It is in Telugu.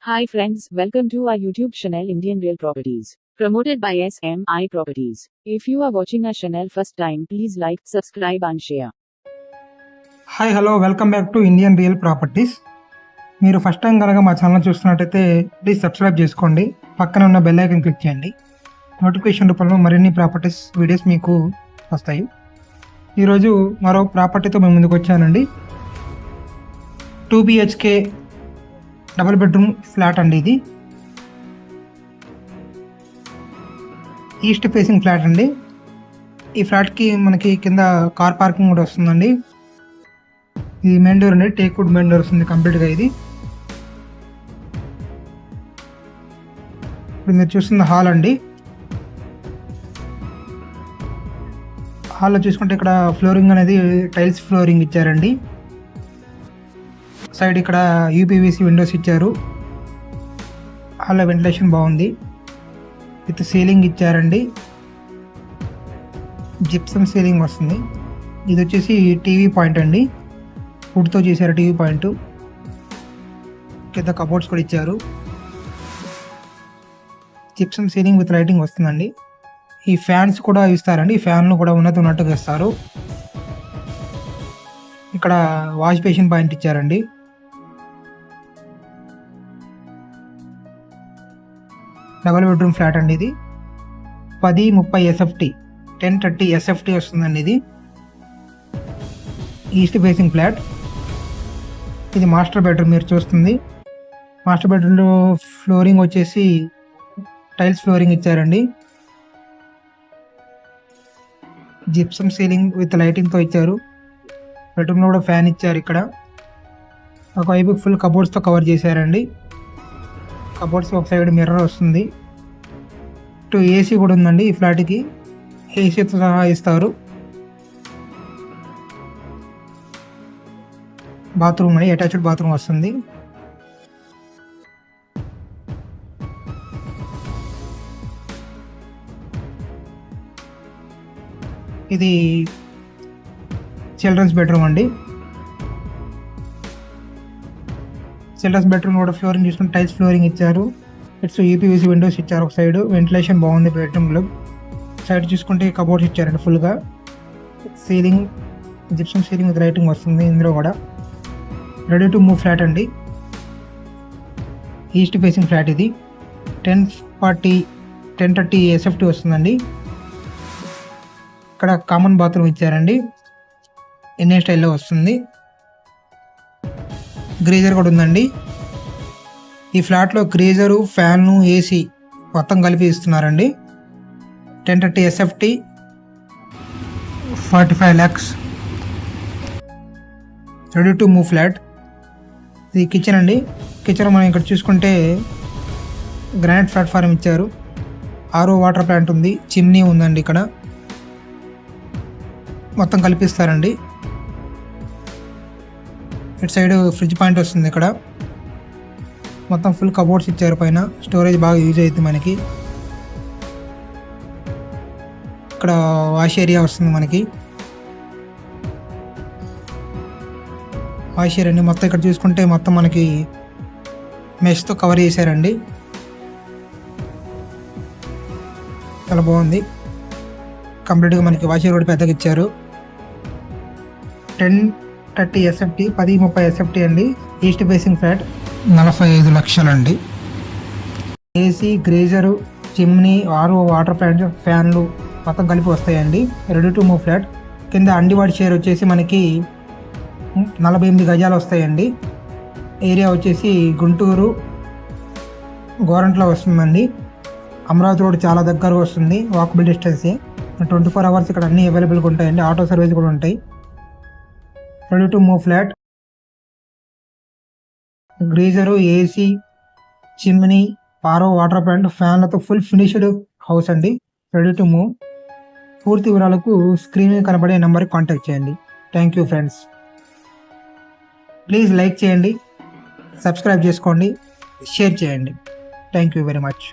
Hi friends, welcome to our YouTube channel Indian Real Properties, promoted by SMI Properties. If you are watching our channel first time, please like, subscribe and share. Hi hello welcome back to Indian real properties. మీరు ఫస్ట్ టైం కనుక మా ఛానల్ చూస్తున్నట్టయితే ప్లీజ్ సబ్స్క్రైబ్ చేసుకోండి, పక్కన ఉన్న బెల్ ఐకాన్ క్లిక్ చేయండి. నోటిఫికేషన్ రూపంలో మరిన్ని ప్రాపర్టీస్ వీడియోస్ మీకు వస్తాయి. ఈరోజు మరో ప్రాపర్టీతో మేము ముందుకు వచ్చానండి. 2 BHK డబుల్ బెడ్రూమ్ ఫ్లాట్ అండి. ఇది ఈస్ట్ ఫేసింగ్ ఫ్లాట్ అండి. ఈ ఫ్లాట్కి మనకి కింద కార్ పార్కింగ్ కూడా వస్తుందండి. ఇది మెయిన్ డోర్ అండి, టేక్ వుడ్ మెయిన్ డోర్ వస్తుంది కంప్లీట్గా. ఇది ఇప్పుడు మీరు చూస్తున్న హాల్ అండి. హాల్లో చూసుకుంటే ఇక్కడ ఫ్లోరింగ్ అనేది టైల్స్ ఫ్లోరింగ్ ఇచ్చారండి. సైడ్ ఇక్కడ యూపీవీసీ విండోస్ ఇచ్చారు. హాల్లో వెంటిలేషన్ బాగుంది, విత్ సీలింగ్ ఇచ్చారండి. జిప్సమ్ సీలింగ్ వస్తుంది. ఇది వచ్చేసి టీవీ పాయింట్ అండి, వుడ్తో చేశారు టీవీ పాయింట్. కింద కబోర్డ్స్ కూడా ఇచ్చారు. జిప్సమ్ సీలింగ్ విత్ లైటింగ్ వస్తుందండి. ఈ ఫ్యాన్స్ కూడా ఇస్తారండి, ఈ ఫ్యాన్లు కూడా ఉన్నట్టుగా ఇస్తారు. ఇక్కడ వాష్ బేసిన్ పాయింట్ ఇచ్చారండి. డబల్ బెడ్రూమ్ ఫ్లాట్ అండి. ఇది 10-30 SFT 10-30 SFT వస్తుందండి. ఇది ఈస్ట్ ఫేసింగ్ ఫ్లాట్. ఇది మాస్టర్ బెడ్రూమ్ మీరు చూస్తుంది. మాస్టర్ బెడ్రూమ్లో ఫ్లోరింగ్ వచ్చేసి టైల్స్ ఫ్లోరింగ్ ఇచ్చారండి. జిప్సమ్ సీలింగ్ విత్ లైటింగ్తో ఇచ్చారు. బెడ్రూమ్లో కూడా ఫ్యాన్ ఇచ్చారు. ఇక్కడ ఒకవైపు ఫుల్ కబోర్డ్స్తో కవర్ చేశారండి. కబోర్డ్స్ ఒక సైడ్ మిర్రర్ వస్తుంది. ఇటు ఏసీ కూడా ఉందండి. ఈ ఫ్లాట్కి ఏసీతో సహా ఇస్తారు. బాత్రూమ్ అండి, అటాచ్డ్ బాత్రూమ్ వస్తుంది. ఇది చిల్డ్రన్స్ బెడ్రూమ్ అండి. చిల్డ్రన్స్ బెడ్రూమ్ కూడా ఫ్లోరింగ్ చూసుకుంటే టైల్స్ ఫ్లోరింగ్ ఇచ్చారు. ఇట్స్ యూపీవీసీ విండోస్ ఇచ్చారు. ఒక సైడ్ వెంటిలేషన్ బాగుంది బెడ్రూమ్లో. సైడ్ చూసుకుంటే కబోర్డ్స్ ఇచ్చారండి ఫుల్గా. Ceiling gypsum ceiling with lighting వస్తుంది. ఇందులో కూడా రెడీ టు మూవ్ ఫ్లాట్ అండి. East facing flat. ఇది 10-30 SFT వస్తుందండి. ఇక్కడ కామన్ బాత్రూమ్ ఇచ్చారండి, ఇండియన్ స్టైల్లో వస్తుంది. గ్రీజర్ కూడా ఉందండి. ఈ ఫ్లాట్లో గ్రీజరు, ఫ్యాను, ఏసీ మొత్తం కలిపి ఇస్తున్నారండి. 10-30 SFT 45 lakhs. Ready to move flat. ఇది కిచెన్ అండి. కిచెన్ మనం ఇక్కడ చూసుకుంటే గ్రానైట్ ప్లాట్ఫారం ఇచ్చారు. RO వాటర్ ప్లాంట్ ఉంది, చిమ్నీ ఉందండి. ఇక్కడ మొత్తం కల్పిస్తారండి. ఇటు సైడ్ ఫ్రిడ్జ్ పాయింట్ వస్తుంది. ఇక్కడ మొత్తం ఫుల్ కబోర్డ్స్ ఇచ్చారు. పైన స్టోరేజ్ బాగా యూజ్ అవుతుంది మనకి. ఇక్కడ వాష్ ఏరియా వస్తుంది మనకి. వాష్ ఏరియా మొత్తం ఇక్కడ చూసుకుంటే మొత్తం మనకి మెష్తో కవర్ చేశారండి. చాలా బాగుంది. కంప్లీట్గా మనకి వాష్ ఏరియా కూడా పెద్దగా ఇచ్చారు. 10-30 SFT 10-30 SFT అండి. ఈస్ట్ ఫేసింగ్ ఫ్లాట్ 45 లక్షలండి. AC, geyser, chimney, RO water plant, ఫ్యాన్లు మొత్తం కలిపి వస్తాయండి. Ready to move flat. కింద అండివాడి షేర్ వచ్చేసి మనకి 48 గజాలు వస్తాయండి. ఏరియా వచ్చేసి గుంటూరు గోరంట్లో వస్తుందండి. అమరావతి రోడ్ చాలా దగ్గరగా వస్తుంది, వాకబుల్ డిస్టెన్సే. 24 hours ఇక్కడ అన్నీ అవైలబుల్గా ఉంటాయండి. ఆటో సర్వీస్ కూడా ఉంటాయి. Ready to move flat. Geyser, AC, chimney, RO water plant, ఫ్యాన్లతో ఫుల్ ఫినిష్డ్ హౌస్ అండి. Ready to move. పూర్తి వివరాలకు స్క్రీన్ మీద కనబడే నెంబర్కి కాంటాక్ట్ చేయండి. Thank you friends. Please like చేయండి, సబ్స్క్రైబ్ చేసుకోండి, షేర్ చేయండి. Thank you very much.